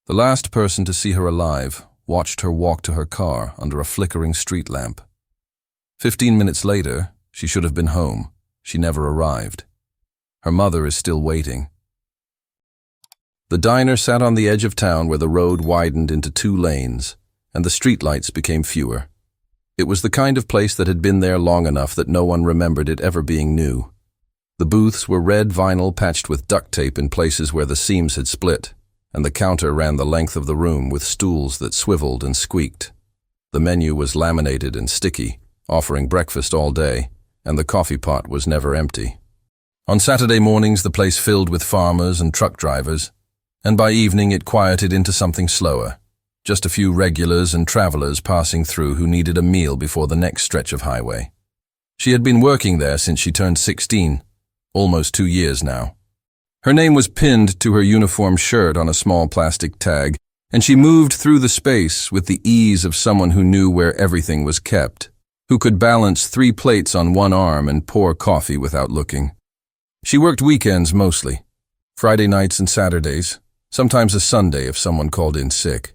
The last person to see her alive watched her walk to her car under a flickering street lamp. 15 minutes later, she should have been home. She never arrived. Her mother is still waiting. The diner sat on the edge of town where the road widened into 2 lanes, and the streetlights became fewer. It was the kind of place that had been there long enough that no one remembered it ever being new. The booths were red vinyl patched with duct tape in places where the seams had split, and the counter ran the length of the room with stools that swiveled and squeaked. The menu was laminated and sticky, offering breakfast all day, and the coffee pot was never empty. On Saturday mornings the place filled with farmers and truck drivers, and by evening it quieted into something slower. Just a few regulars and travelers passing through who needed a meal before the next stretch of highway. She had been working there since she turned 16, almost 2 years now. Her name was pinned to her uniform shirt on a small plastic tag, and she moved through the space with the ease of someone who knew where everything was kept, who could balance 3 plates on one arm and pour coffee without looking. She worked weekends mostly, Friday nights and Saturdays, sometimes a Sunday if someone called in sick.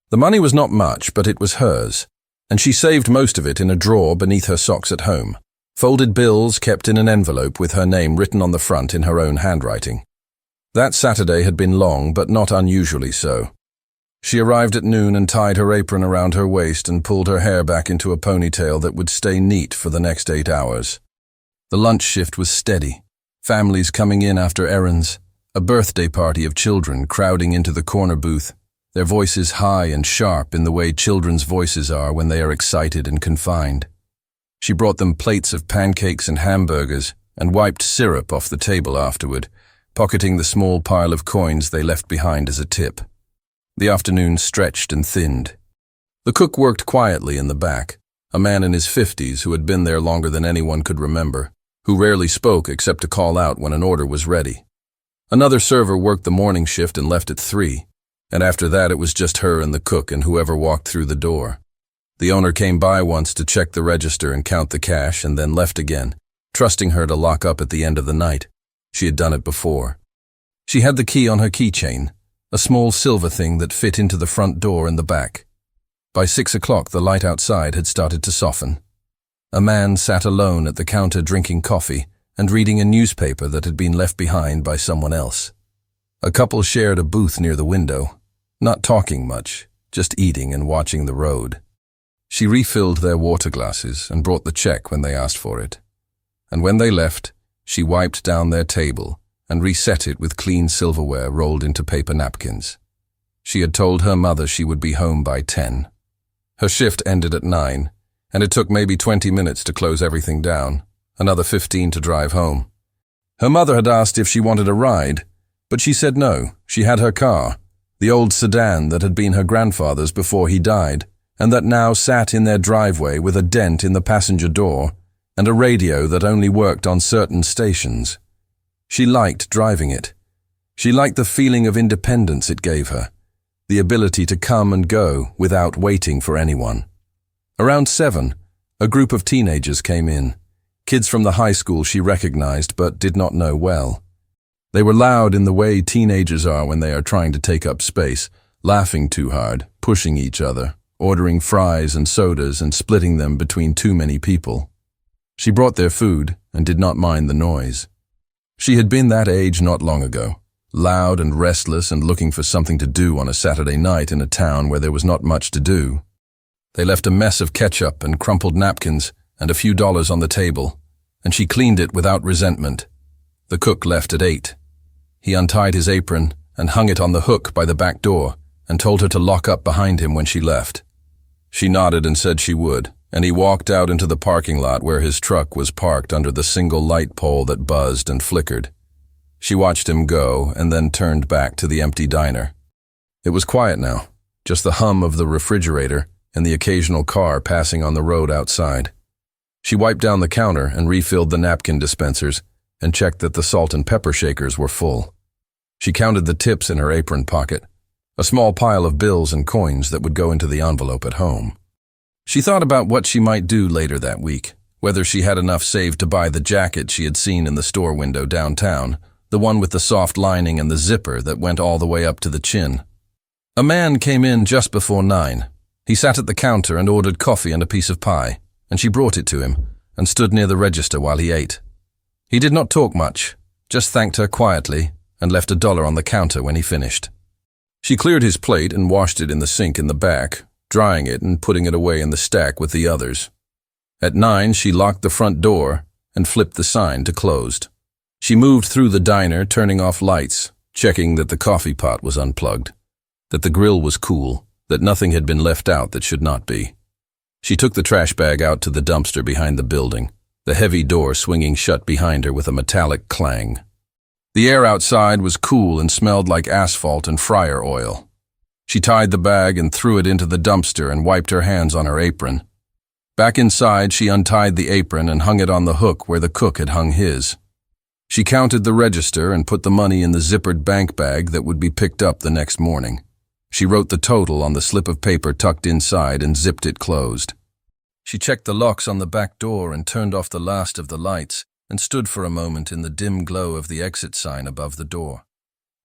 The money was not much, but it was hers, and she saved most of it in a drawer beneath her socks at home. Folded bills kept in an envelope with her name written on the front in her own handwriting. That Saturday had been long, but not unusually so. She arrived at noon and tied her apron around her waist and pulled her hair back into a ponytail that would stay neat for the next 8 hours. The lunch shift was steady, families coming in after errands, a birthday party of children crowding into the corner booth, their voices high and sharp in the way children's voices are when they are excited and confined. She brought them plates of pancakes and hamburgers and wiped syrup off the table afterward, pocketing the small pile of coins they left behind as a tip. The afternoon stretched and thinned. The cook worked quietly in the back, a man in his 50s who had been there longer than anyone could remember, who rarely spoke except to call out when an order was ready. Another server worked the morning shift and left at 3, and after that it was just her and the cook and whoever walked through the door. The owner came by once to check the register and count the cash and then left again, trusting her to lock up at the end of the night. She had done it before. She had the key on her keychain, a small silver thing that fit into the front door in the back. By 6 o'clock the light outside had started to soften. A man sat alone at the counter drinking coffee and reading a newspaper that had been left behind by someone else. A couple shared a booth near the window, not talking much, just eating and watching the road. She refilled their water glasses and brought the check when they asked for it. And when they left, she wiped down their table and reset it with clean silverware rolled into paper napkins. She had told her mother she would be home by 10. Her shift ended at 9, and it took maybe 20 minutes to close everything down, another 15 to drive home. Her mother had asked if she wanted a ride, but she said no. She had her car, the old sedan that had been her grandfather's before he died, and that now sat in their driveway with a dent in the passenger door and a radio that only worked on certain stations. She liked driving it. She liked the feeling of independence it gave her, the ability to come and go without waiting for anyone. Around 7, a group of teenagers came in, kids from the high school she recognized but did not know well. They were loud in the way teenagers are when they are trying to take up space, laughing too hard, pushing each other, ordering fries and sodas and splitting them between too many people. She brought their food and did not mind the noise. She had been that age not long ago, loud and restless and looking for something to do on a Saturday night in a town where there was not much to do. They left a mess of ketchup and crumpled napkins and a few dollars on the table, and she cleaned it without resentment. The cook left at 8. He untied his apron and hung it on the hook by the back door and told her to lock up behind him when she left. She nodded and said she would, and he walked out into the parking lot where his truck was parked under the single light pole that buzzed and flickered. She watched him go and then turned back to the empty diner. It was quiet now, just the hum of the refrigerator and the occasional car passing on the road outside. She wiped down the counter and refilled the napkin dispensers and checked that the salt and pepper shakers were full. She counted the tips in her apron pocket, a small pile of bills and coins that would go into the envelope at home. She thought about what she might do later that week, whether she had enough saved to buy the jacket she had seen in the store window downtown, the one with the soft lining and the zipper that went all the way up to the chin. A man came in just before 9. He sat at the counter and ordered coffee and a piece of pie, and she brought it to him and stood near the register while he ate. He did not talk much, just thanked her quietly and left $1 on the counter when he finished. She cleared his plate and washed it in the sink in the back, drying it and putting it away in the stack with the others. At 9, she locked the front door and flipped the sign to closed. She moved through the diner, turning off lights, checking that the coffee pot was unplugged, that the grill was cool, that nothing had been left out that should not be. She took the trash bag out to the dumpster behind the building, the heavy door swinging shut behind her with a metallic clang. The air outside was cool and smelled like asphalt and fryer oil. She tied the bag and threw it into the dumpster and wiped her hands on her apron. Back inside, she untied the apron and hung it on the hook where the cook had hung his. She counted the register and put the money in the zippered bank bag that would be picked up the next morning. She wrote the total on the slip of paper tucked inside and zipped it closed. She checked the locks on the back door and turned off the last of the lights and stood for a moment in the dim glow of the exit sign above the door.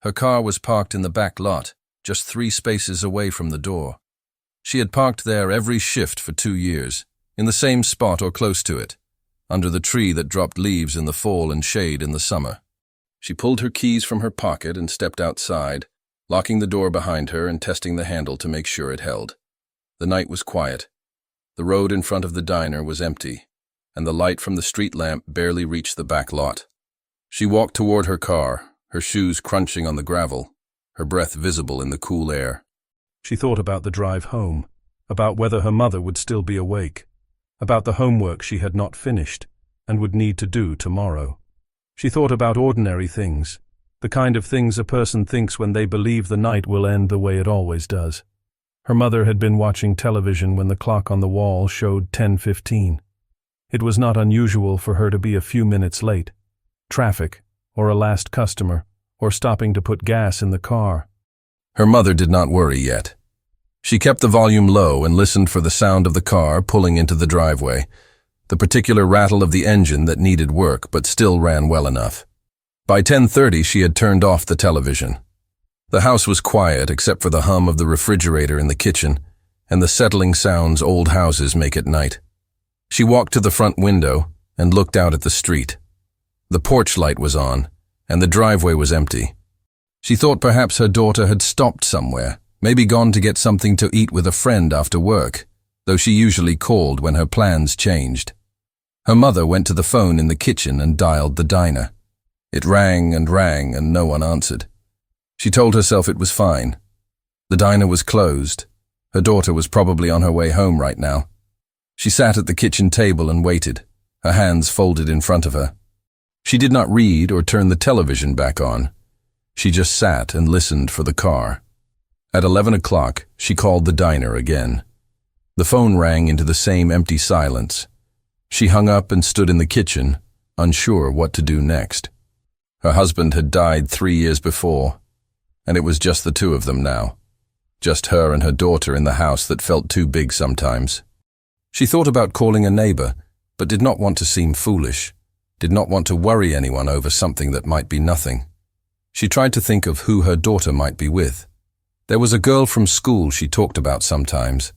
Her car was parked in the back lot, just 3 spaces away from the door. She had parked there every shift for 2 years, in the same spot or close to it, under the tree that dropped leaves in the fall and shade in the summer. She pulled her keys from her pocket and stepped outside, locking the door behind her and testing the handle to make sure it held. The night was quiet. The road in front of the diner was empty, and the light from the street lamp barely reached the back lot. She walked toward her car, her shoes crunching on the gravel, her breath visible in the cool air. She thought about the drive home, about whether her mother would still be awake, about the homework she had not finished and would need to do tomorrow. She thought about ordinary things, the kind of things a person thinks when they believe the night will end the way it always does. Her mother had been watching television when the clock on the wall showed 10:15. It was not unusual for her to be a few minutes late. Traffic, or a last customer, or stopping to put gas in the car. Her mother did not worry yet. She kept the volume low and listened for the sound of the car pulling into the driveway, the particular rattle of the engine that needed work but still ran well enough. By 10:30 she had turned off the television. The house was quiet except for the hum of the refrigerator in the kitchen and the settling sounds old houses make at night. She walked to the front window and looked out at the street. The porch light was on, and the driveway was empty. She thought perhaps her daughter had stopped somewhere, maybe gone to get something to eat with a friend after work, though she usually called when her plans changed. Her mother went to the phone in the kitchen and dialed the diner. It rang and no one answered. She told herself it was fine. The diner was closed. Her daughter was probably on her way home right now. She sat at the kitchen table and waited, her hands folded in front of her. She did not read or turn the television back on. She just sat and listened for the car. At 11 o'clock, she called the diner again. The phone rang into the same empty silence. She hung up and stood in the kitchen, unsure what to do next. Her husband had died 3 years before, and it was just the two of them now. Just her and her daughter in the house that felt too big sometimes. She thought about calling a neighbor, but did not want to seem foolish, did not want to worry anyone over something that might be nothing. She tried to think of who her daughter might be with. There was a girl from school she talked about sometimes,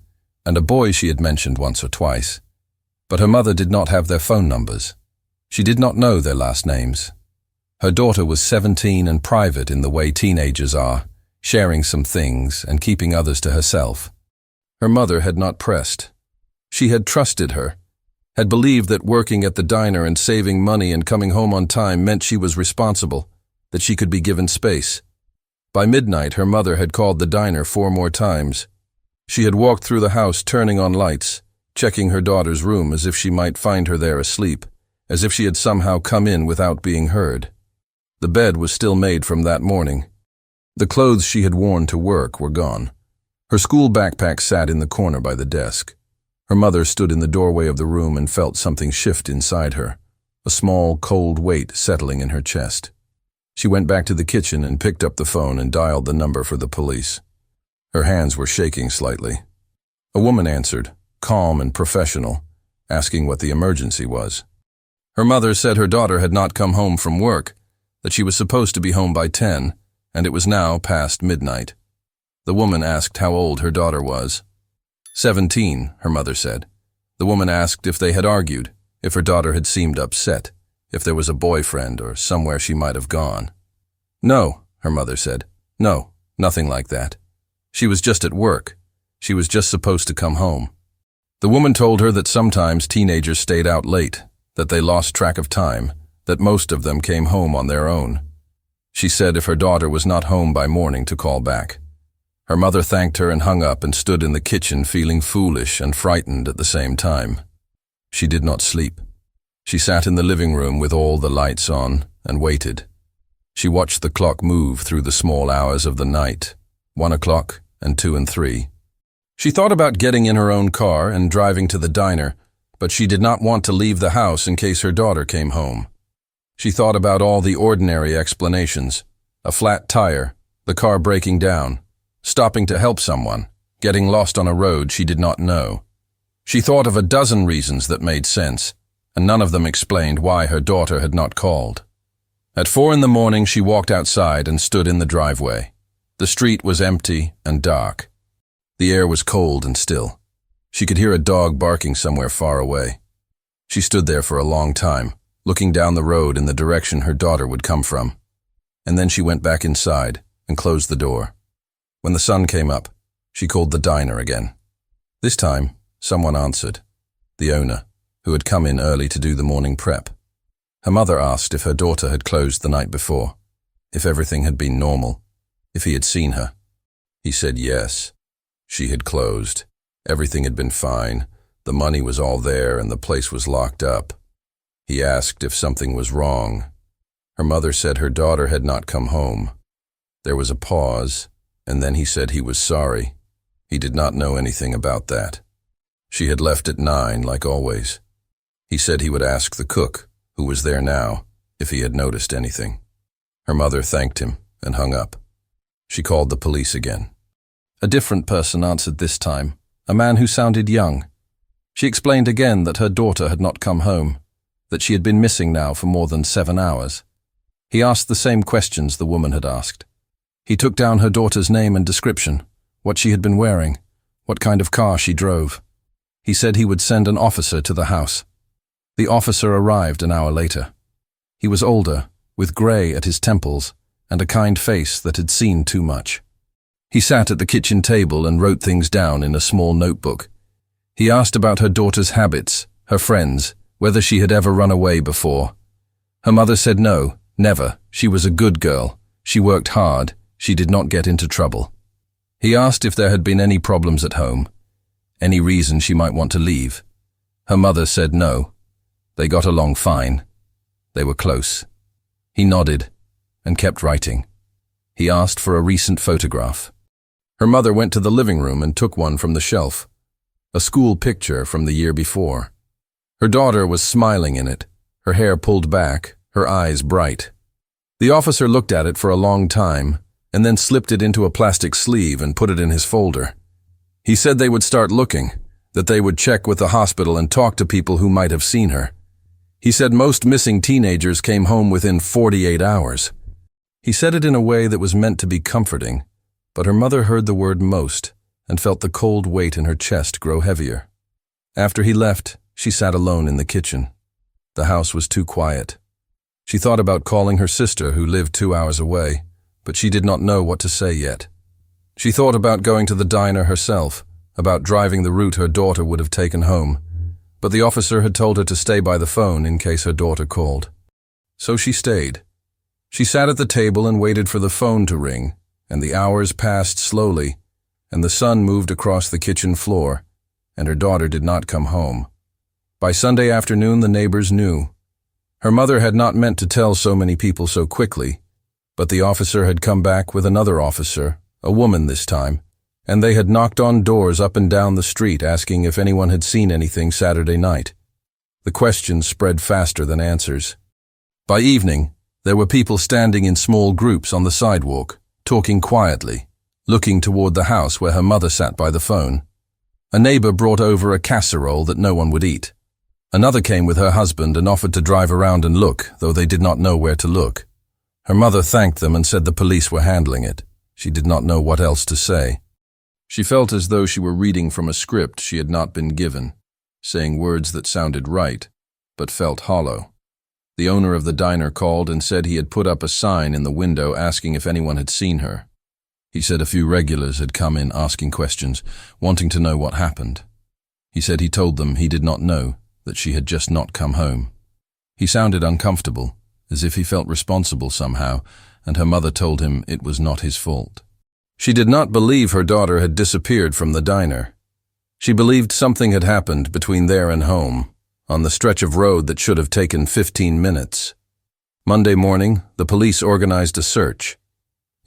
and a boy she had mentioned once or twice. But her mother did not have their phone numbers. She did not know their last names. Her daughter was 17 and private in the way teenagers are, sharing some things and keeping others to herself. Her mother had not pressed. She had trusted her, had believed that working at the diner and saving money and coming home on time meant she was responsible, that she could be given space. By midnight, her mother had called the diner 4 more times. She had walked through the house turning on lights, checking her daughter's room as if she might find her there asleep, as if she had somehow come in without being heard. The bed was still made from that morning. The clothes she had worn to work were gone. Her school backpack sat in the corner by the desk. Her mother stood in the doorway of the room and felt something shift inside her, a small, cold weight settling in her chest. She went back to the kitchen and picked up the phone and dialed the number for the police. Her hands were shaking slightly. A woman answered, calm and professional, asking what the emergency was. Her mother said her daughter had not come home from work, that she was supposed to be home by 10, and it was now past midnight. The woman asked how old her daughter was. 17, her mother said. The woman asked if they had argued, if her daughter had seemed upset, if there was a boyfriend or somewhere she might have gone. No, her mother said. No, nothing like that. She was just at work. She was just supposed to come home. The woman told her that sometimes teenagers stayed out late, that they lost track of time, that most of them came home on their own. She said if her daughter was not home by morning to call back. Her mother thanked her and hung up and stood in the kitchen feeling foolish and frightened at the same time. She did not sleep. She sat in the living room with all the lights on and waited. She watched the clock move through the small hours of the night, 1 o'clock and 2 and 3. She thought about getting in her own car and driving to the diner, but she did not want to leave the house in case her daughter came home. She thought about all the ordinary explanations: a flat tire, the car breaking down, stopping to help someone, getting lost on a road she did not know. She thought of a dozen reasons that made sense, and none of them explained why her daughter had not called. At 4 in the morning, she walked outside and stood in the driveway. The street was empty and dark. The air was cold and still. She could hear a dog barking somewhere far away. She stood there for a long time, looking down the road in the direction her daughter would come from. And then she went back inside and closed the door. When the sun came up, she called the diner again. This time, someone answered. The owner, who had come in early to do the morning prep. Her mother asked if her daughter had closed the night before, if everything had been normal, if he had seen her. He said yes. She had closed. Everything had been fine. The money was all there and the place was locked up. He asked if something was wrong. Her mother said her daughter had not come home. There was a pause, and then he said he was sorry. He did not know anything about that. She had left at 9, like always. He said he would ask the cook, who was there now, if he had noticed anything. Her mother thanked him and hung up. She called the police again. A different person answered this time, a man who sounded young. She explained again that her daughter had not come home, that she had been missing now for more than 7 hours. He asked the same questions the woman had asked. He took down her daughter's name and description, what she had been wearing, what kind of car she drove. He said he would send an officer to the house. The officer arrived an hour later. He was older, with grey at his temples and a kind face that had seen too much. He sat at the kitchen table and wrote things down in a small notebook. He asked about her daughter's habits, her friends, whether she had ever run away before. Her mother said no, never. She was a good girl. She worked hard. She did not get into trouble. He asked if there had been any problems at home, any reason she might want to leave. Her mother said no. They got along fine. They were close. He nodded and kept writing. He asked for a recent photograph. Her mother went to the living room and took one from the shelf, a school picture from the year before. Her daughter was smiling in it, her hair pulled back, her eyes bright. The officer looked at it for a long time and then slipped it into a plastic sleeve and put it in his folder. He said they would start looking, that they would check with the hospital and talk to people who might have seen her. He said most missing teenagers came home within 48 hours. He said it in a way that was meant to be comforting, but her mother heard the word most and felt the cold weight in her chest grow heavier. After he left, she sat alone in the kitchen. The house was too quiet. She thought about calling her sister, who lived 2 hours away, but she did not know what to say yet. She thought about going to the diner herself, about driving the route her daughter would have taken home, but the officer had told her to stay by the phone in case her daughter called. So she stayed. She sat at the table and waited for the phone to ring, and the hours passed slowly, and the sun moved across the kitchen floor, and her daughter did not come home. By Sunday afternoon, the neighbors knew. Her mother had not meant to tell so many people so quickly, but the officer had come back with another officer, a woman this time, and they had knocked on doors up and down the street asking if anyone had seen anything Saturday night. The questions spread faster than answers. By evening, there were people standing in small groups on the sidewalk, talking quietly, looking toward the house where her mother sat by the phone. A neighbor brought over a casserole that no one would eat. Another came with her husband and offered to drive around and look, though they did not know where to look. Her mother thanked them and said the police were handling it. She did not know what else to say. She felt as though she were reading from a script she had not been given, saying words that sounded right, but felt hollow. The owner of the diner called and said he had put up a sign in the window asking if anyone had seen her. He said a few regulars had come in asking questions, wanting to know what happened. He said he told them he did not know, that she had just not come home. He sounded uncomfortable, as if he felt responsible somehow, and her mother told him it was not his fault. She did not believe her daughter had disappeared from the diner. She believed something had happened between there and home, on the stretch of road that should have taken 15 minutes. Monday morning, the police organized a search.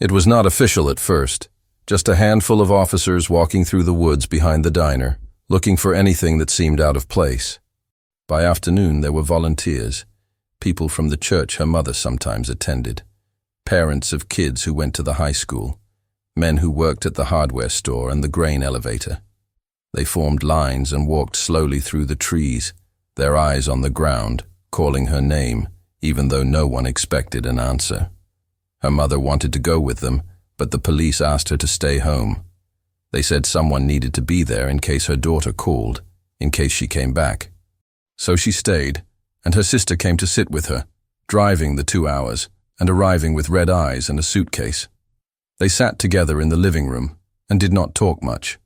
It was not official at first, just a handful of officers walking through the woods behind the diner, looking for anything that seemed out of place. By afternoon, there were volunteers, people from the church her mother sometimes attended, parents of kids who went to the high school, men who worked at the hardware store and the grain elevator. They formed lines and walked slowly through the trees, their eyes on the ground, calling her name, even though no one expected an answer. Her mother wanted to go with them, but the police asked her to stay home. They said someone needed to be there in case her daughter called, in case she came back. So she stayed, and her sister came to sit with her, driving the 2 hours and arriving with red eyes and a suitcase. They sat together in the living room and did not talk much.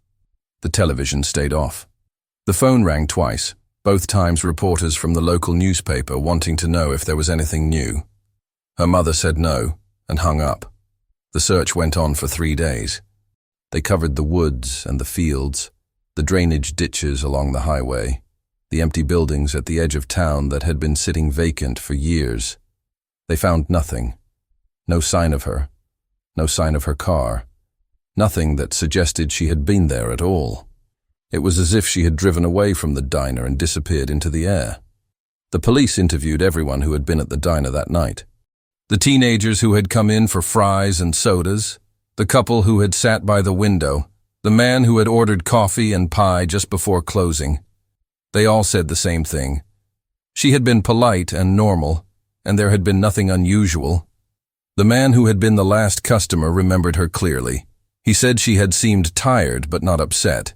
The television stayed off. The phone rang twice, both times reporters from the local newspaper wanting to know if there was anything new. Her mother said no and hung up. The search went on for 3 days. They covered the woods and the fields, the drainage ditches along the highway, the empty buildings at the edge of town that had been sitting vacant for years. They found nothing. No sign of her. No sign of her car. Nothing that suggested she had been there at all. It was as if she had driven away from the diner and disappeared into the air. The police interviewed everyone who had been at the diner that night. The teenagers who had come in for fries and sodas, the couple who had sat by the window, the man who had ordered coffee and pie just before closing. They all said the same thing. She had been polite and normal, and there had been nothing unusual. The man who had been the last customer remembered her clearly. He said she had seemed tired but not upset.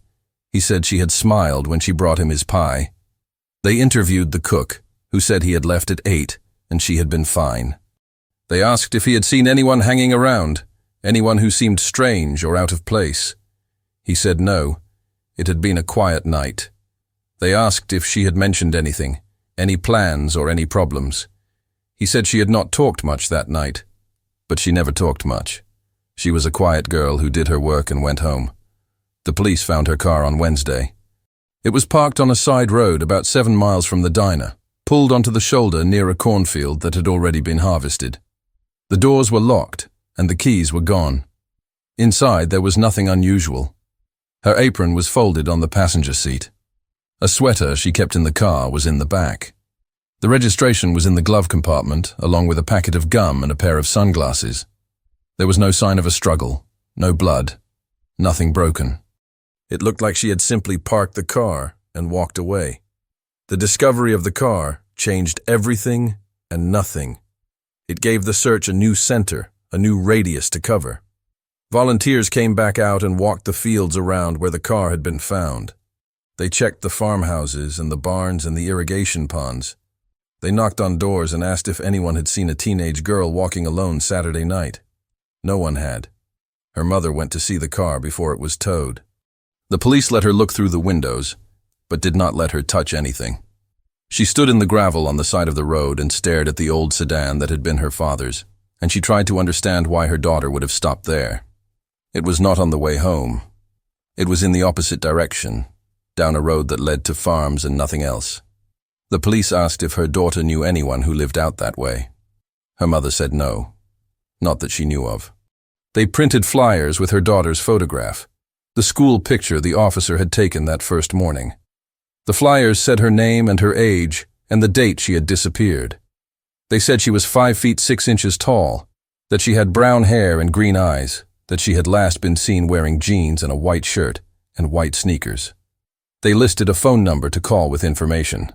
He said she had smiled when she brought him his pie. They interviewed the cook, who said he had left at 8 and she had been fine. They asked if he had seen anyone hanging around, anyone who seemed strange or out of place. He said no. It had been a quiet night. They asked if she had mentioned anything, any plans or any problems. He said she had not talked much that night, but she never talked much. She was a quiet girl who did her work and went home. The police found her car on Wednesday. It was parked on a side road about 7 miles from the diner, pulled onto the shoulder near a cornfield that had already been harvested. The doors were locked, and the keys were gone. Inside there was nothing unusual. Her apron was folded on the passenger seat. A sweater she kept in the car was in the back. The registration was in the glove compartment, along with a packet of gum and a pair of sunglasses. There was no sign of a struggle, no blood, nothing broken. It looked like she had simply parked the car and walked away. The discovery of the car changed everything and nothing. It gave the search a new center, a new radius to cover. Volunteers came back out and walked the fields around where the car had been found. They checked the farmhouses and the barns and the irrigation ponds. They knocked on doors and asked if anyone had seen a teenage girl walking alone Saturday night. No one had. Her mother went to see the car before it was towed. The police let her look through the windows, but did not let her touch anything. She stood in the gravel on the side of the road and stared at the old sedan that had been her father's, and she tried to understand why her daughter would have stopped there. It was not on the way home. It was in the opposite direction, down a road that led to farms and nothing else. The police asked if her daughter knew anyone who lived out that way. Her mother said no, not that she knew of. They printed flyers with her daughter's photograph, the school picture the officer had taken that first morning. The flyers said her name and her age and the date she had disappeared. They said she was 5 feet 6 inches tall, that she had brown hair and green eyes, that she had last been seen wearing jeans and a white shirt and white sneakers. They listed a phone number to call with information.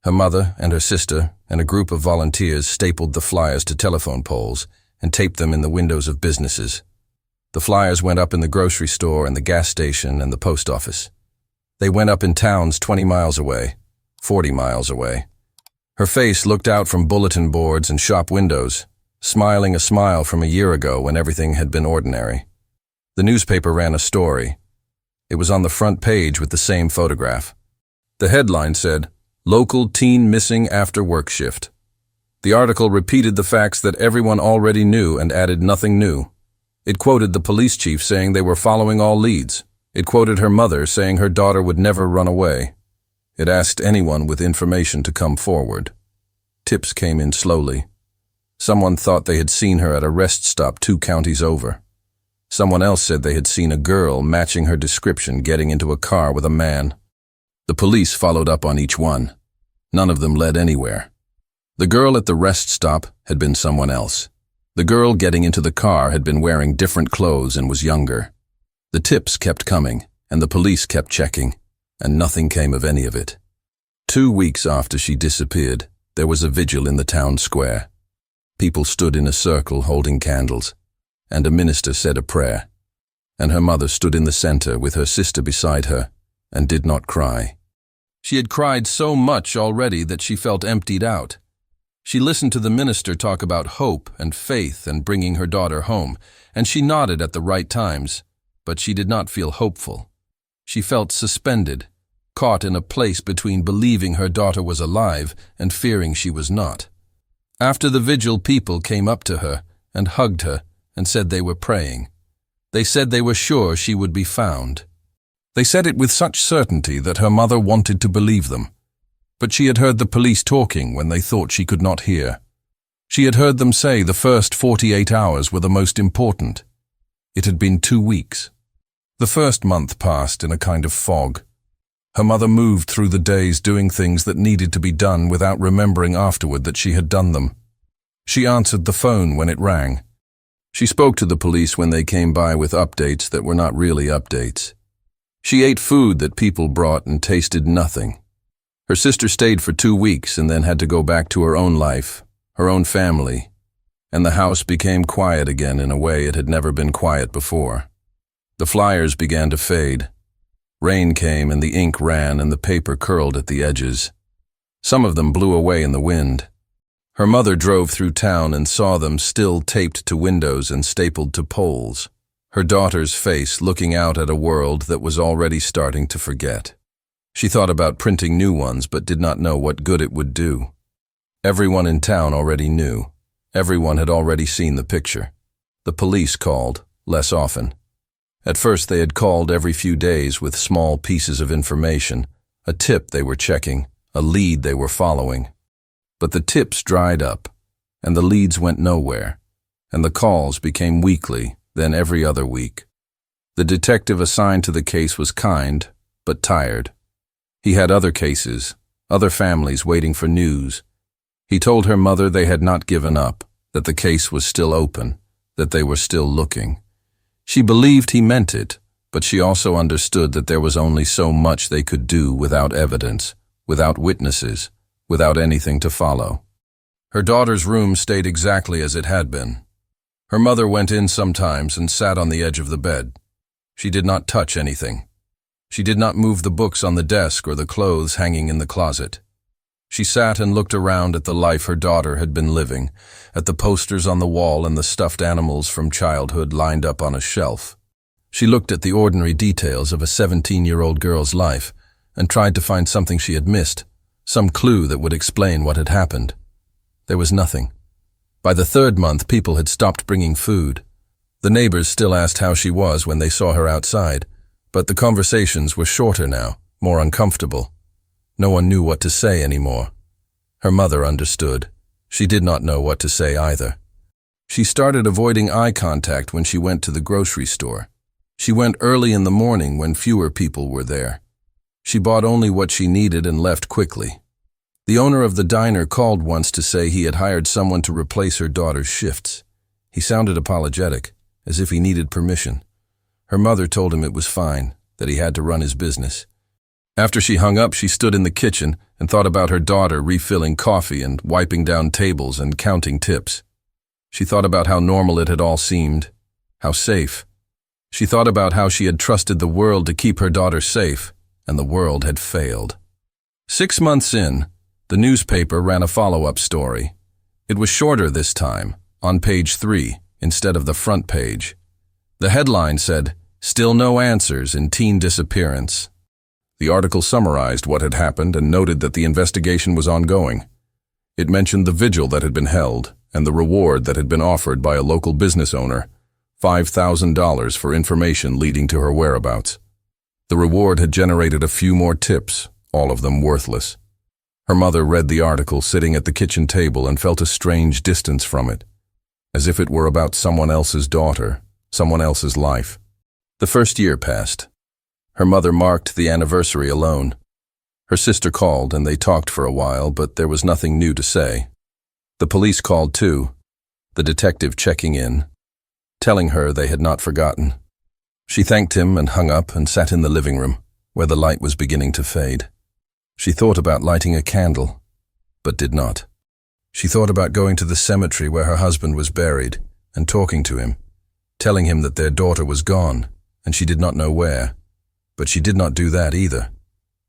Her mother and her sister and a group of volunteers stapled the flyers to telephone poles and taped them in the windows of businesses. The flyers went up in the grocery store and the gas station and the post office. They went up in towns 20 miles away, 40 miles away. Her face looked out from bulletin boards and shop windows, smiling a smile from a year ago when everything had been ordinary. The newspaper ran a story. It was on the front page with the same photograph. The headline said, "Local teen missing after work shift." The article repeated the facts that everyone already knew and added nothing new. It quoted the police chief saying they were following all leads. It quoted her mother saying her daughter would never run away. It asked anyone with information to come forward. Tips came in slowly. Someone thought they had seen her at a rest stop 2 counties over. Someone else said they had seen a girl matching her description getting into a car with a man. The police followed up on each one. None of them led anywhere. The girl at the rest stop had been someone else. The girl getting into the car had been wearing different clothes and was younger. The tips kept coming, and the police kept checking, and nothing came of any of it. 2 weeks after she disappeared, there was a vigil in the town square. People stood in a circle holding candles, and a minister said a prayer. And her mother stood in the center with her sister beside her, and did not cry. She had cried so much already that she felt emptied out. She listened to the minister talk about hope and faith and bringing her daughter home, and she nodded at the right times, but she did not feel hopeful. She felt suspended, caught in a place between believing her daughter was alive and fearing she was not. After the vigil, people came up to her and hugged her and said they were praying. They said they were sure she would be found. They said it with such certainty that her mother wanted to believe them. But she had heard the police talking when they thought she could not hear. She had heard them say the first 48 hours were the most important. It had been 2 weeks. The first month passed in a kind of fog. Her mother moved through the days doing things that needed to be done without remembering afterward that she had done them. She answered the phone when it rang. She spoke to the police when they came by with updates that were not really updates. She ate food that people brought and tasted nothing. Her sister stayed for 2 weeks and then had to go back to her own life, her own family, and the house became quiet again in a way it had never been quiet before. The flyers began to fade. Rain came and the ink ran and the paper curled at the edges. Some of them blew away in the wind. Her mother drove through town and saw them still taped to windows and stapled to poles, her daughter's face looking out at a world that was already starting to forget. She thought about printing new ones but did not know what good it would do. Everyone in town already knew. Everyone had already seen the picture. The police called, less often. At first they had called every few days with small pieces of information, a tip they were checking, a lead they were following. But the tips dried up, and the leads went nowhere, and the calls became weekly, then every other week. The detective assigned to the case was kind, but tired. He had other cases, other families waiting for news. He told her mother they had not given up, that the case was still open, that they were still looking. She believed he meant it, but she also understood that there was only so much they could do without evidence, without witnesses, without anything to follow. Her daughter's room stayed exactly as it had been. Her mother went in sometimes and sat on the edge of the bed. She did not touch anything. She did not move the books on the desk or the clothes hanging in the closet. She sat and looked around at the life her daughter had been living, at the posters on the wall and the stuffed animals from childhood lined up on a shelf. She looked at the ordinary details of a 17-year-old girl's life and tried to find something she had missed, some clue that would explain what had happened. There was nothing. By the 3rd month, people had stopped bringing food. The neighbors still asked how she was when they saw her outside, but the conversations were shorter now, more uncomfortable. No one knew what to say anymore. Her mother understood. She did not know what to say either. She started avoiding eye contact when she went to the grocery store. She went early in the morning when fewer people were there. She bought only what she needed and left quickly. The owner of the diner called once to say he had hired someone to replace her daughter's shifts. He sounded apologetic, as if he needed permission. Her mother told him it was fine, that he had to run his business. After she hung up, she stood in the kitchen and thought about her daughter refilling coffee and wiping down tables and counting tips. She thought about how normal it had all seemed, how safe, She thought about how she had trusted the world to keep her daughter safe, and the world had failed. 6 months in, the newspaper ran a follow-up story. It was shorter this time, on page 3, instead of the front page. The headline said, "Still no answers in teen disappearance." The article summarized what had happened and noted that the investigation was ongoing. It mentioned the vigil that had been held and the reward that had been offered by a local business owner, $5,000 for information leading to her whereabouts. The reward had generated a few more tips, all of them worthless. Her mother read the article sitting at the kitchen table and felt a strange distance from it, as if it were about someone else's daughter, someone else's life. The first year passed. Her mother marked the anniversary alone. Her sister called and they talked for a while, but there was nothing new to say. The police called too, the detective checking in, telling her they had not forgotten. She thanked him and hung up and sat in the living room, where the light was beginning to fade. She thought about lighting a candle, but did not. She thought about going to the cemetery where her husband was buried and talking to him, telling him that their daughter was gone and she did not know where. But she did not do that either.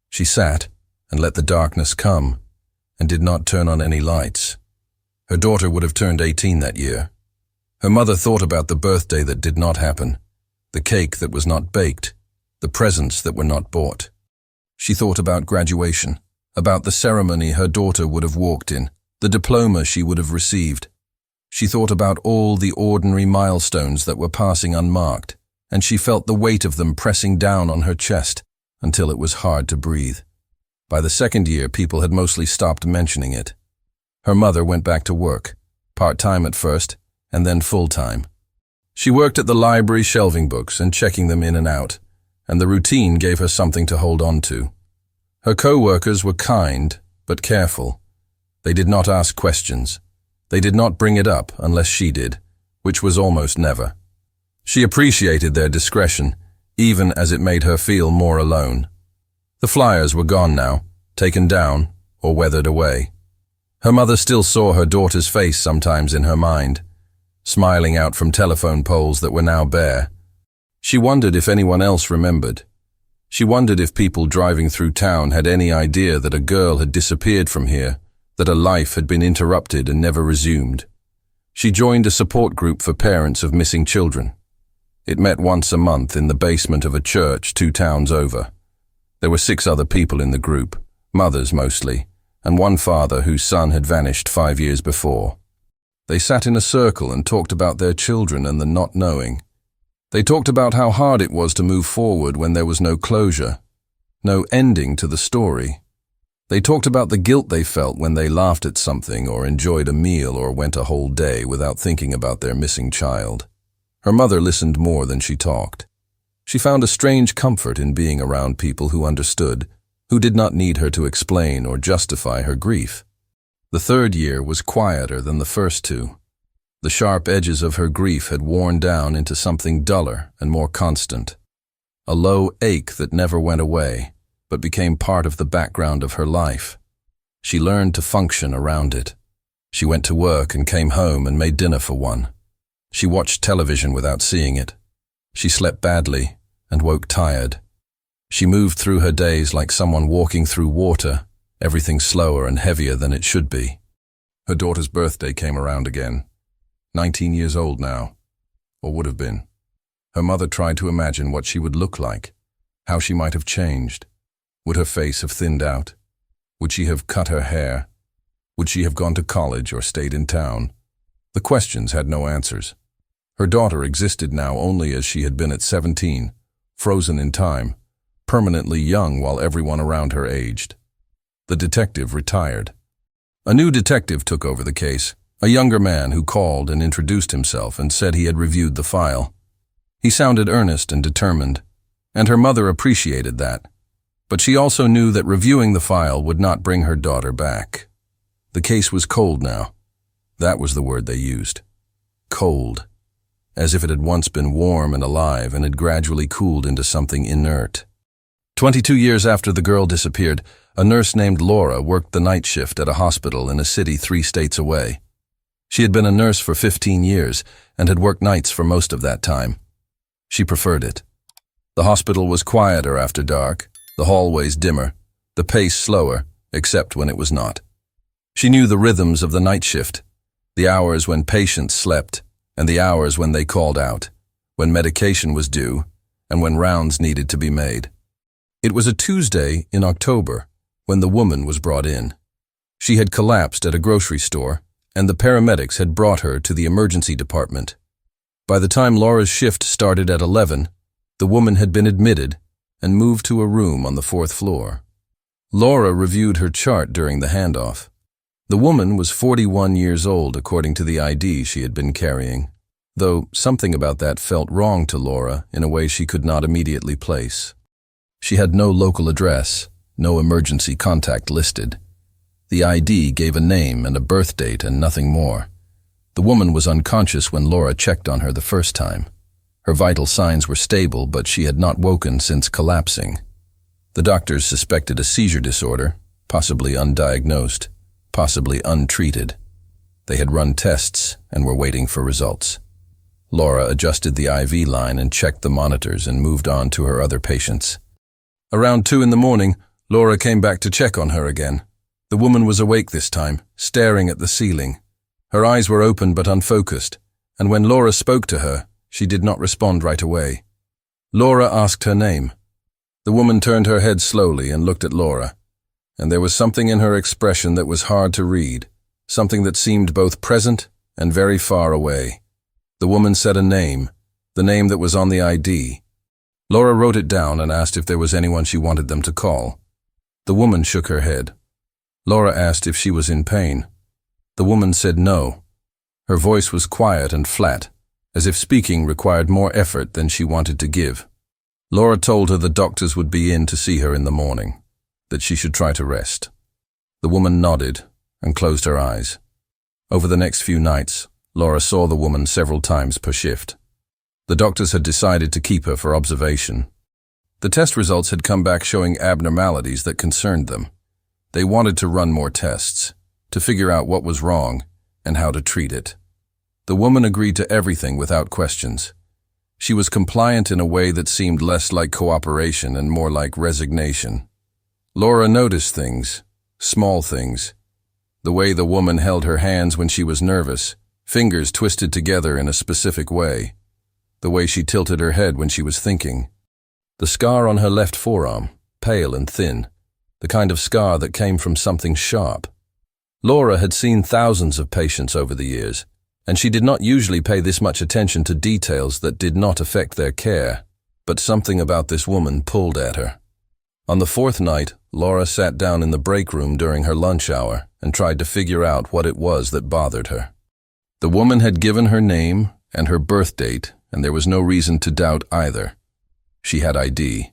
She sat and let the darkness come and did not turn on any lights. Her daughter would have turned 18 that year. Her mother thought about the birthday that did not happen, the cake that was not baked, the presents that were not bought. She thought about graduation, about the ceremony her daughter would have walked in, the diploma she would have received. She thought about all the ordinary milestones that were passing unmarked, and she felt the weight of them pressing down on her chest until it was hard to breathe. By the second year, people had mostly stopped mentioning it. Her mother went back to work, part-time at first, and then full-time. She worked at the library shelving books and checking them in and out, and the routine gave her something to hold on to. Her co-workers were kind, but careful. They did not ask questions. They did not bring it up unless she did, which was almost never. She appreciated their discretion, even as it made her feel more alone. The flyers were gone now, taken down, or weathered away. Her mother still saw her daughter's face sometimes in her mind, smiling out from telephone poles that were now bare. She wondered if anyone else remembered. She wondered if people driving through town had any idea that a girl had disappeared from here, that a life had been interrupted and never resumed. She joined a support group for parents of missing children. It met once a month in the basement of a church 2 towns over. There were 6 other people in the group, mothers mostly, and one father whose son had vanished 5 years before. They sat in a circle and talked about their children and the not knowing. They talked about how hard it was to move forward when there was no closure, no ending to the story. They talked about the guilt they felt when they laughed at something or enjoyed a meal or went a whole day without thinking about their missing child. Her mother listened more than she talked. She found a strange comfort in being around people who understood, who did not need her to explain or justify her grief. The third year was quieter than the first 2. The sharp edges of her grief had worn down into something duller and more constant, a low ache that never went away, but became part of the background of her life. She learned to function around it. She went to work and came home and made dinner for one. She watched television without seeing it. She slept badly and woke tired. She moved through her days like someone walking through water, everything slower and heavier than it should be. Her daughter's birthday came around again. 19 years old now, or would have been. Her mother tried to imagine what she would look like, how she might have changed. Would her face have thinned out? Would she have cut her hair? Would she have gone to college or stayed in town? The questions had no answers. Her daughter existed now only as she had been at 17, frozen in time, permanently young while everyone around her aged. The detective retired. A new detective took over the case, a younger man who called and introduced himself and said he had reviewed the file. He sounded earnest and determined, and her mother appreciated that. But she also knew that reviewing the file would not bring her daughter back. The case was cold now. That was the word they used. Cold. As if it had once been warm and alive and had gradually cooled into something inert. 22 years after the girl disappeared, a nurse named Laura worked the night shift at a hospital in a city 3 states away. She had been a nurse for 15 years and had worked nights for most of that time. She preferred it. The hospital was quieter after dark, the hallways dimmer, the pace slower, except when it was not. She knew the rhythms of the night shift, the hours when patients slept, and the hours when they called out, when medication was due, and when rounds needed to be made. It was a Tuesday in October when the woman was brought in. She had collapsed at a grocery store, and the paramedics had brought her to the emergency department. By the time Laura's shift started at 11, the woman had been admitted and moved to a room on the 4th floor. Laura reviewed her chart during the handoff. The woman was 41 years old according to the ID she had been carrying, though something about that felt wrong to Laura in a way she could not immediately place. She had no local address, no emergency contact listed. The ID gave a name and a birth date and nothing more. The woman was unconscious when Laura checked on her the first time. Her vital signs were stable, but she had not woken since collapsing. The doctors suspected a seizure disorder, possibly undiagnosed, possibly untreated. They had run tests and were waiting for results. Laura adjusted the IV line and checked the monitors and moved on to her other patients. Around 2 in the morning, Laura came back to check on her again. The woman was awake this time, staring at the ceiling. Her eyes were open but unfocused, and when Laura spoke to her, she did not respond right away. Laura asked her name. The woman turned her head slowly and looked at Laura, and there was something in her expression that was hard to read, something that seemed both present and very far away. The woman said a name, the name that was on the ID. Laura wrote it down and asked if there was anyone she wanted them to call. The woman shook her head. Laura asked if she was in pain. The woman said no. Her voice was quiet and flat, as if speaking required more effort than she wanted to give. Laura told her the doctors would be in to see her in the morning, that she should try to rest. The woman nodded and closed her eyes. Over the next few nights, Laura saw the woman several times per shift. The doctors had decided to keep her for observation. The test results had come back showing abnormalities that concerned them. They wanted to run more tests, to figure out what was wrong and how to treat it. The woman agreed to everything without questions. She was compliant in a way that seemed less like cooperation and more like resignation. Laura noticed things, small things. The way the woman held her hands when she was nervous, fingers twisted together in a specific way. The way she tilted her head when she was thinking. The scar on her left forearm, pale and thin, the kind of scar that came from something sharp. Laura had seen thousands of patients over the years, and she did not usually pay this much attention to details that did not affect their care, but something about this woman pulled at her. On the 4th night, Laura sat down in the break room during her lunch hour and tried to figure out what it was that bothered her. The woman had given her name and her birth date, and there was no reason to doubt either. She had ID.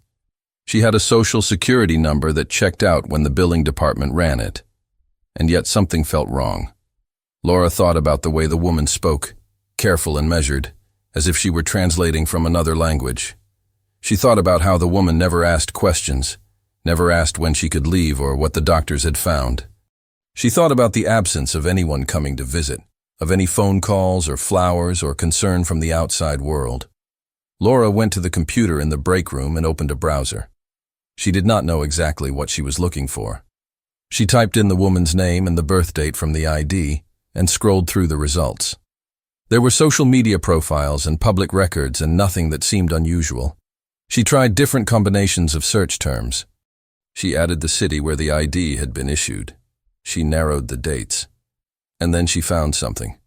She had a social security number that checked out when the billing department ran it. And yet something felt wrong. Laura thought about the way the woman spoke, careful and measured, as if she were translating from another language. She thought about how the woman never asked questions, never asked when she could leave or what the doctors had found. She thought about the absence of anyone coming to visit, of any phone calls or flowers or concern from the outside world. Laura went to the computer in the break room and opened a browser. She did not know exactly what she was looking for. She typed in the woman's name and the birth date from the ID and scrolled through the results. There were social media profiles and public records and nothing that seemed unusual. She tried different combinations of search terms. She added the city where the ID had been issued. She narrowed the dates. And then she found something.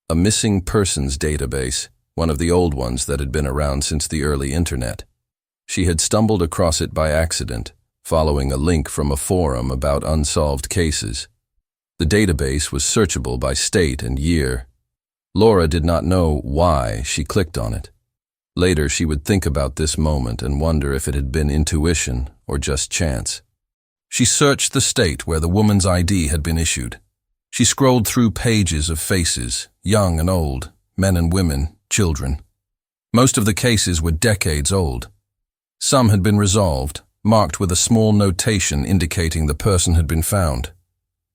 A missing persons database, one of the old ones that had been around since the early internet. She had stumbled across it by accident, following a link from a forum about unsolved cases. The database was searchable by state and year. Laura did not know why she clicked on it. Later she would think about this moment and wonder if it had been intuition or just chance. She searched the state where the woman's ID had been issued. She scrolled through pages of faces, young and old, men and women, children. Most of the cases were decades old. Some had been resolved, marked with a small notation indicating the person had been found.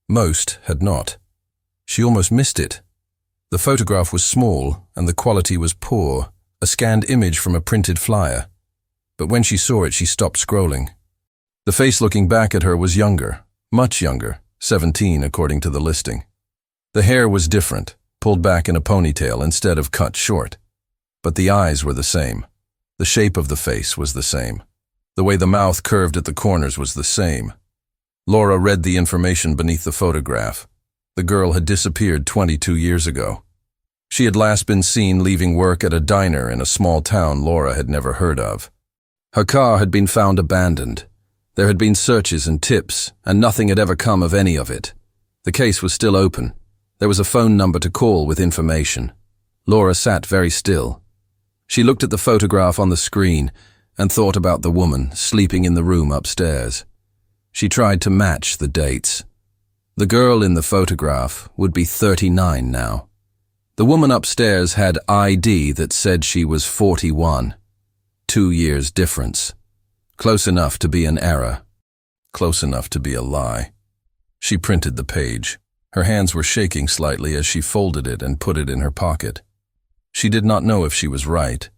Most had not. She almost missed it. The photograph was small and the quality was poor, a scanned image from a printed flyer. But when she saw it, she stopped scrolling. The face looking back at her was younger, much younger, 17 according to the listing. The hair was different, pulled back in a ponytail instead of cut short. But the eyes were the same. The shape of the face was the same. The way the mouth curved at the corners was the same. Laura read the information beneath the photograph. The girl had disappeared 22 years ago. She had last been seen leaving work at a diner in a small town Laura had never heard of. Her car had been found abandoned. There had been searches and tips, and nothing had ever come of any of it. The case was still open. There was a phone number to call with information. Laura sat very still. She looked at the photograph on the screen and thought about the woman sleeping in the room upstairs. She tried to match the dates. The girl in the photograph would be 39 now. The woman upstairs had ID that said she was 41. 2 years difference. Close enough to be an error. Close enough to be a lie. She printed the page. Her hands were shaking slightly as she folded it and put it in her pocket. She did not know if she was right.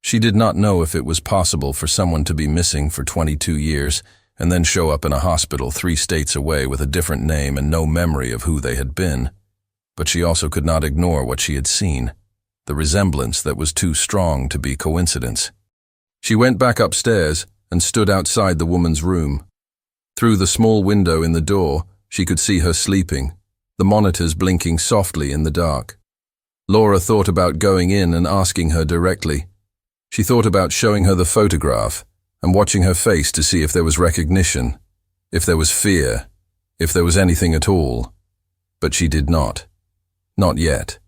She did not know if it was possible for someone to be missing for 22 years and then show up in a hospital 3 states away with a different name and no memory of who they had been. But she also could not ignore what she had seen, the resemblance that was too strong to be coincidence. She went back upstairs and stood outside the woman's room. Through the small window in the door, she could see her sleeping, the monitors blinking softly in the dark. Laura thought about going in and asking her directly. She thought about showing her the photograph and watching her face to see if there was recognition, if there was fear, if there was anything at all. But she did not. Not yet.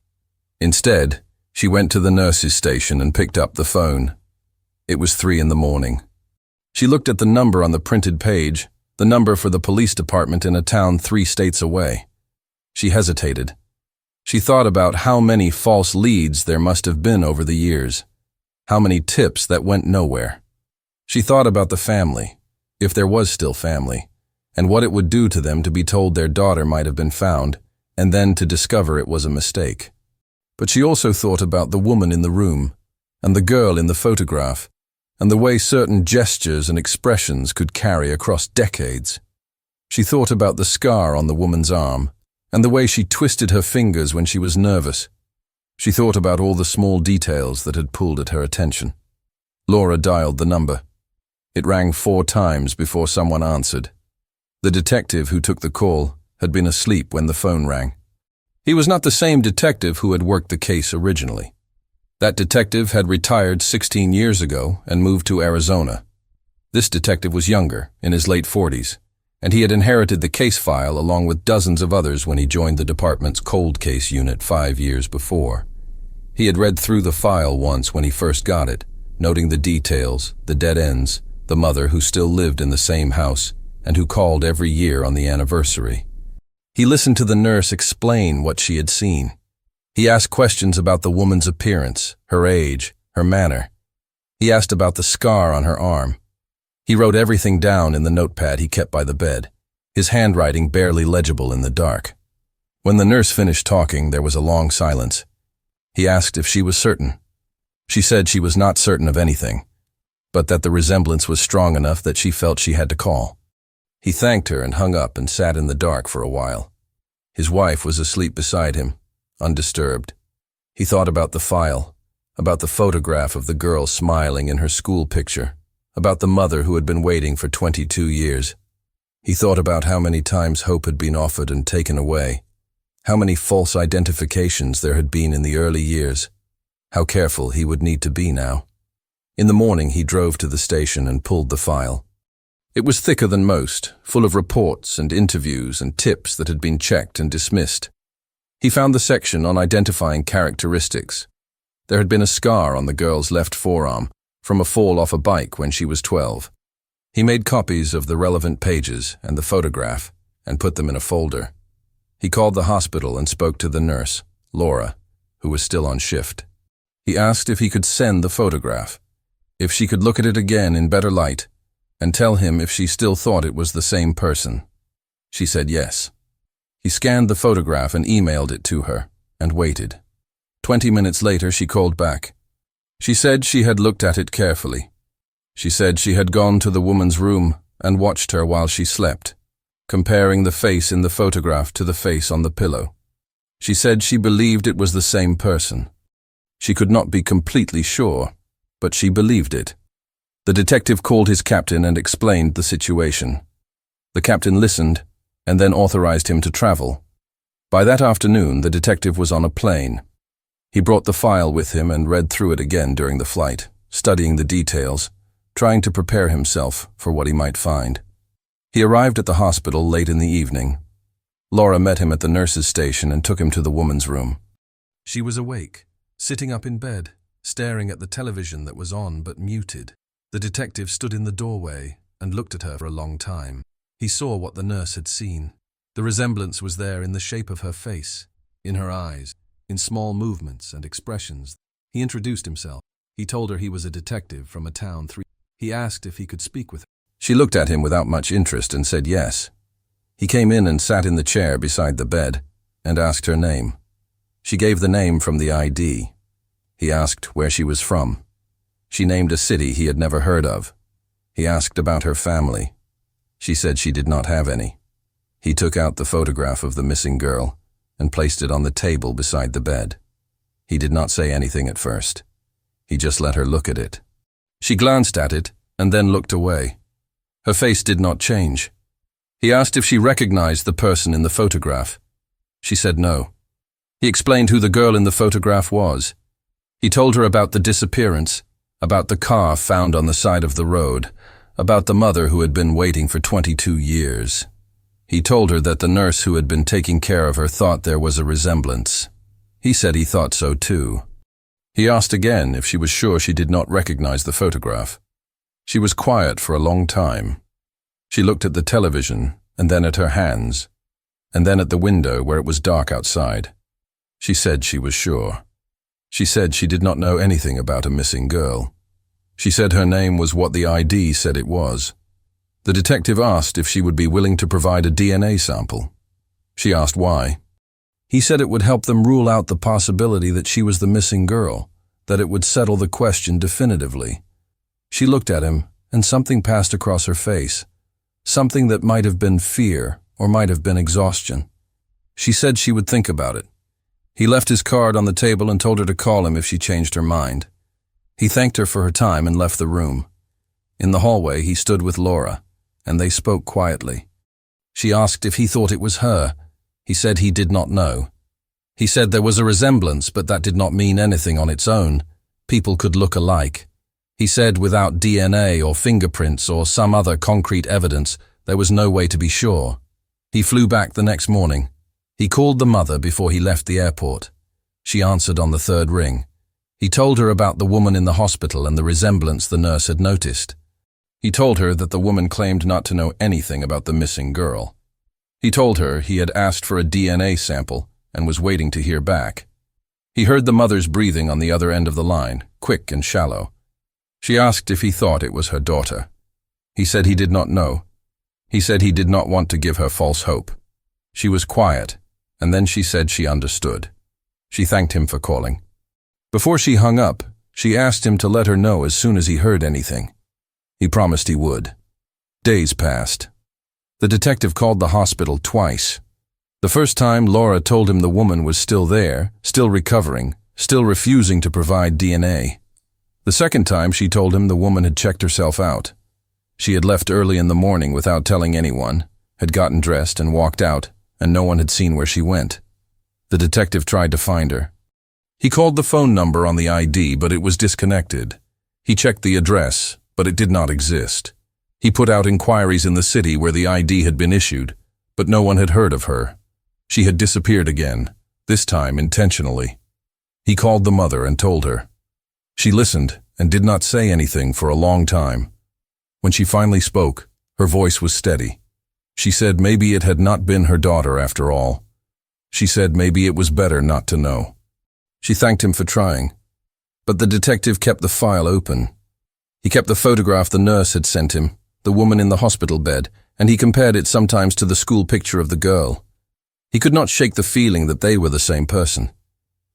Instead, she went to the nurse's station and picked up the phone. It was 3 a.m. She looked at the number on the printed page, the number for the police department in a town 3 states away. She hesitated. She thought about how many false leads there must have been over the years, how many tips that went nowhere. She thought about the family, if there was still family, and what it would do to them to be told their daughter might have been found, and then to discover it was a mistake. But she also thought about the woman in the room, and the girl in the photograph, and the way certain gestures and expressions could carry across decades. She thought about the scar on the woman's arm, and the way she twisted her fingers when she was nervous. She thought about all the small details that had pulled at her attention. Laura dialed the number. It rang 4 times before someone answered. The detective who took the call had been asleep when the phone rang. He was not the same detective who had worked the case originally. That detective had retired 16 years ago and moved to Arizona. This detective was younger, in his late 40s, and he had inherited the case file along with dozens of others when he joined the department's cold case unit 5 years before. He had read through the file once when he first got it, noting the details, the dead ends, the mother who still lived in the same house and who called every year on the anniversary. He listened to the nurse explain what she had seen. He asked questions about the woman's appearance, her age, her manner. He asked about the scar on her arm. He wrote everything down in the notepad he kept by the bed, his handwriting barely legible in the dark. When the nurse finished talking, there was a long silence. He asked if she was certain. She said she was not certain of anything, but that the resemblance was strong enough that she felt she had to call. He thanked her and hung up and sat in the dark for a while. His wife was asleep beside him, undisturbed. He thought about the file, about the photograph of the girl smiling in her school picture, about the mother who had been waiting for 22 years. He thought about how many times hope had been offered and taken away, how many false identifications there had been in the early years, how careful he would need to be now. In the morning, he drove to the station and pulled the file. It was thicker than most, full of reports and interviews and tips that had been checked and dismissed. He found the section on identifying characteristics. There had been a scar on the girl's left forearm from a fall off a bike when she was 12. He made copies of the relevant pages and the photograph and put them in a folder. He called the hospital and spoke to the nurse, Laura, who was still on shift. He asked if he could send the photograph, if she could look at it again in better light, and tell him if she still thought it was the same person. She said yes. He scanned the photograph and emailed it to her, and waited. 20 minutes later, she called back. She said she had looked at it carefully. She said she had gone to the woman's room and watched her while she slept, comparing the face in the photograph to the face on the pillow. She said she believed it was the same person. She could not be completely sure, but she believed it. The detective called his captain and explained the situation. The captain listened and then authorized him to travel. By that afternoon, the detective was on a plane. He brought the file with him and read through it again during the flight, studying the details, trying to prepare himself for what he might find. He arrived at the hospital late in the evening. Laura met him at the nurse's station and took him to the woman's room. She was awake, sitting up in bed, staring at the television that was on but muted. The detective stood in the doorway and looked at her for a long time. He saw what the nurse had seen. The resemblance was there in the shape of her face, in her eyes, in small movements and expressions. He introduced himself. He told her he was a detective from a town 3. He asked if he could speak with her. She looked at him without much interest and said yes. He came in and sat in the chair beside the bed and asked her name. She gave the name from the ID. He asked where she was from. She named a city he had never heard of. He asked about her family. She said she did not have any. He took out the photograph of the missing girl and placed it on the table beside the bed. He did not say anything at first. He just let her look at it. She glanced at it and then looked away. Her face did not change. He asked if she recognized the person in the photograph. She said no. He explained who the girl in the photograph was. He told her about the disappearance, about the car found on the side of the road, about the mother who had been waiting for 22 years. He told her that the nurse who had been taking care of her thought there was a resemblance. He said he thought so too. He asked again if she was sure she did not recognize the photograph. She was quiet for a long time. She looked at the television, and then at her hands, and then at the window where it was dark outside. She said she was sure. She said she did not know anything about a missing girl. She said her name was what the ID said it was. The detective asked if she would be willing to provide a DNA sample. She asked why. He said it would help them rule out the possibility that she was the missing girl, that it would settle the question definitively. She looked at him, and something passed across her face. Something that might have been fear or might have been exhaustion. She said she would think about it. He left his card on the table and told her to call him if she changed her mind. He thanked her for her time and left the room. In the hallway, he stood with Laura, and they spoke quietly. She asked if he thought it was her. He said he did not know. He said there was a resemblance, but that did not mean anything on its own. People could look alike. He said without DNA or fingerprints or some other concrete evidence, there was no way to be sure. He flew back the next morning. He called the mother before he left the airport. She answered on the third ring. He told her about the woman in the hospital and the resemblance the nurse had noticed. He told her that the woman claimed not to know anything about the missing girl. He told her he had asked for a DNA sample and was waiting to hear back. He heard the mother's breathing on the other end of the line, quick and shallow. She asked if he thought it was her daughter. He said he did not know. He said he did not want to give her false hope. She was quiet, and then she said she understood. She thanked him for calling. Before she hung up, she asked him to let her know as soon as he heard anything. He promised he would. Days passed. The detective called the hospital twice. The first time, Laura told him the woman was still there, still recovering, still refusing to provide DNA. The second time, she told him the woman had checked herself out. She had left early in the morning without telling anyone, had gotten dressed and walked out, and no one had seen where she went. The detective tried to find her. He called the phone number on the ID, but it was disconnected. He checked the address, but it did not exist. He put out inquiries in the city where the ID had been issued, but no one had heard of her. She had disappeared again, this time intentionally. He called the mother and told her. She listened and did not say anything for a long time. When she finally spoke, her voice was steady. She said maybe it had not been her daughter after all. She said maybe it was better not to know. She thanked him for trying, but the detective kept the file open. He kept the photograph the nurse had sent him, the woman in the hospital bed, and he compared it sometimes to the school picture of the girl. He could not shake the feeling that they were the same person.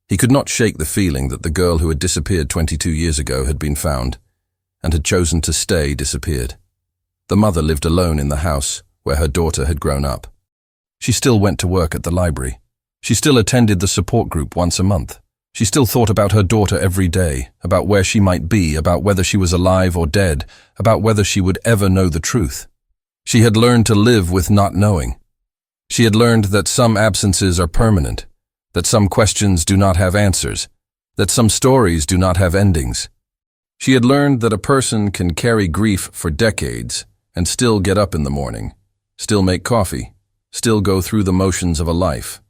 He could not shake the feeling that the girl who had disappeared 22 years ago had been found, and had chosen to stay disappeared. The mother lived alone in the house where her daughter had grown up. She still went to work at the library. She still attended the support group once a month. She still thought about her daughter every day, about where she might be, about whether she was alive or dead, about whether she would ever know the truth. She had learned to live with not knowing. She had learned that some absences are permanent, that some questions do not have answers, that some stories do not have endings. She had learned that a person can carry grief for decades and still get up in the morning, still make coffee, still go through the motions of a life.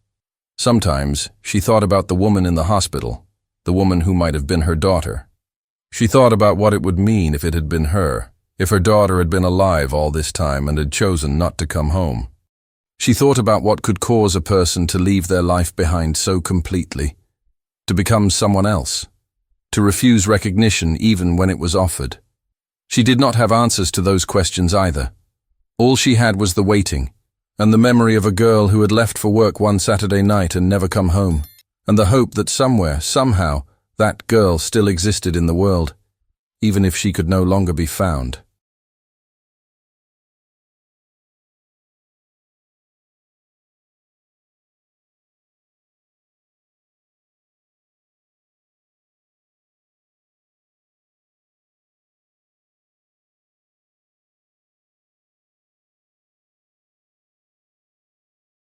Sometimes she thought about the woman in the hospital, the woman who might have been her daughter. She thought about what it would mean if it had been her, if her daughter had been alive all this time and had chosen not to come home. She thought about what could cause a person to leave their life behind so completely, to become someone else, to refuse recognition even when it was offered. She did not have answers to those questions either. All she had was the waiting, and the memory of a girl who had left for work one Saturday night and never come home, and the hope that somewhere, somehow, that girl still existed in the world, even if she could no longer be found.